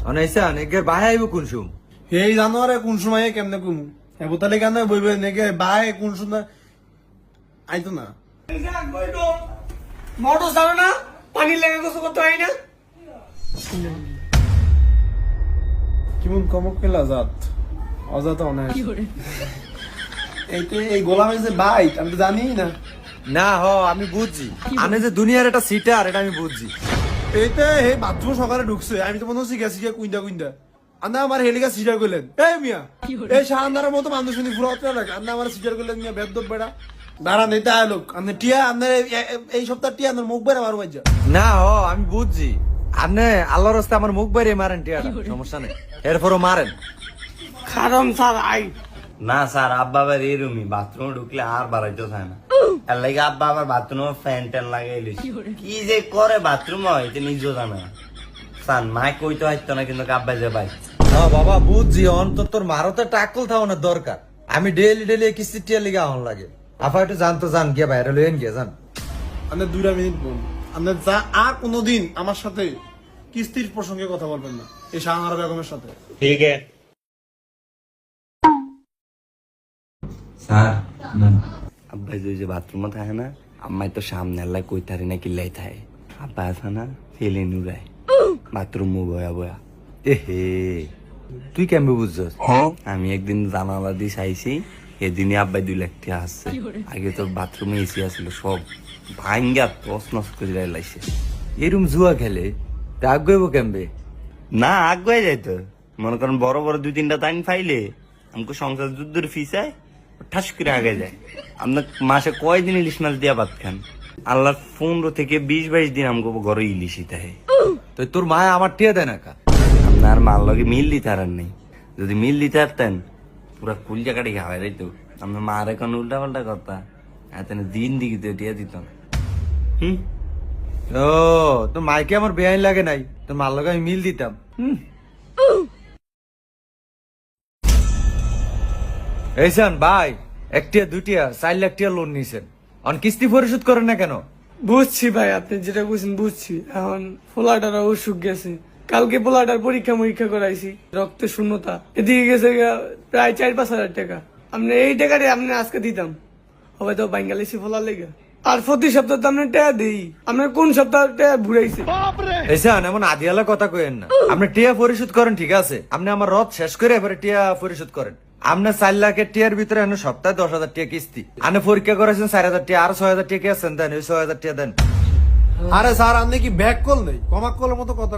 অনাইসান এগের বাহে আইব কোন সুম এই জানোয়ারে কোন সময় কেমনে কুমু এবতালে কেন বইবে নেগে বাহে কোন সময় আইতো না মোটর চালো না পানি লেগে কিছু করতে হয় না। কেমন কমক পেলা জাত অজাত অনেক এই গোলামের যে বাইক আমি তো জানি না। না হ আমি বুঝছি আনে যে দুনিয়ার একটা সিটার এটা আমি বুঝছি। এইতে হে বাথরুম সকালে ঢুকছে আমি তো মনে হচ্ছে গেছি কুইন্টা কুইন্টা আন্না আমার হেলিকা সিটার করলেন এই মিয়া এই শাহানদারের মতো মানুষ শুনি পুরো লাগে আন্না আমার সিটার করলেন মিয়া বেদ বেড়া দাঁড়ান এটা লোক আপনি টিয়া আপনার এই সপ্তাহ টিয়া আপনার মুখ বেড়া মারু বাজ্যা না হ আমি বুঝছি আপনি আল্লাহর রাস্তায় আমার মুখ বাইরে মারেন টিয়াটা সমস্যা নেই এরপরও মারেন। কারণ স্যার আই না স্যার আব্বা আবার এরুমি বাথরুমে ঢুকলে আর বাড়াইতে চায় না এর লাগে আব্বা আবার বাথরুমে ফ্যান ট্যান লাগাই লইছে কি যে করে বাথরুমে এটা নিজেও জানে না স্যার মায় কইতে হইতো না কিন্তু আব্বা যে ভাই হ্যাঁ বাবা বুঝছি অন্তত তোর মারতে টাকল থাওয়ানোর দরকার আমি ডেলি ডেলি কিস্তি টিয়া লিগে আহন লাগে আপা একটু জানতো জান গিয়া বাইরে লইন গিয়া জান আপনার 2 মিনিট বলুন আপনার যা আর কোনোদিন আমার সাথে কিস্তির প্রসঙ্গে কথা বলবেন না এই শাহানারা বেগমের সাথে। ঠিক আছে স্যার আব্বা যে বাথরুমে থাকে না আম্মাই তো সামনে আল্লাহ কইতারি না কিল্লাই থাকে আব্বা আছে না ফেলে নুরায় বাথরুম বয়া বয়া এহে তুই কেমন বুঝছস? আমি একদিন জানালা দিয়ে চাইছি এদিনই আব্বাই 2 লাখ টাকা আসছে আগে তো বাথরুমে এসি আসছিল সব ভাঙ্গা তস নস করে লাইছে এরম জুয়া খেলে রাগ গইব কেমবে? না আগুয়ে যাইতো মনে করেন বড় বড় 2-3টা টাইম ফাইলে আমাকে সংসার যুদ্ধের ফিসায় ঠাস করে আগে যায় আপনার মাসে কয়দিন ইলিশ মাছ দিয়া ভাত খান আল্লাহ 15 থেকে 20-22 দিন আমাকে ঘরে ইলিশই থাকে তো তোর মায় আমার টিয়া দেয় না কা? আপনার মার লগে মিল দিতে আর নেই যদি মিল দিতে পারতেন পুরা কুল জায়গাটি খাওয়াই রাইতো আপনার মার এখন উল্টা পাল্টা কথা এত দিন দিকে টিয়া দিত ও তোর মাইকে আমার বেআইন লাগে নাই তোর মার লগে আমি মিল দিতাম। এইসান ভাই 1 টিয়া 2 টিয়া 4 লাখ টিয়া লোন নিছেন অন কিস্তি পরিশোধ করেন না কেন? বুঝছি ভাই আপনি যেটা বুঝছেন বুঝছি। এখন পোলাটার অসুখ গেছে কালকে পোলাটার পরীক্ষা করাইছি রক্তে শূন্যতা এদিকে গেছে প্রায় 4-5 হাজার টাকা। আপনি এই টাকাটা আপনি আজকে দিতাম হবে তো বাঙ্গালিসি ফোলার লেগে আর প্রতি সপ্তাহ তো আপনার টাকা দিই আপনার কোন সপ্তাহ টাকা ঘুরাইছে। এইসান এমন আদিয়ালা কথা কইেন না আপনি টিয়া পরিশোধ করেন ঠিক আছে আপনি আমার রথ শেষ করে এবারে টিয়া পরিশোধ করেন। আপনার 4 লাখের টিয়ার ভিতরে সপ্তাহে 10,000 টাকা কিস্তি আপনি পরীক্ষা করেছেন 4,000 টাকা আর 6,000 টাকা আছেন দেন ওই 6,000 টাকা দেন। আরে স্যার আপনি কি ব্যাক কল নেই কমাক কলের মতো কথা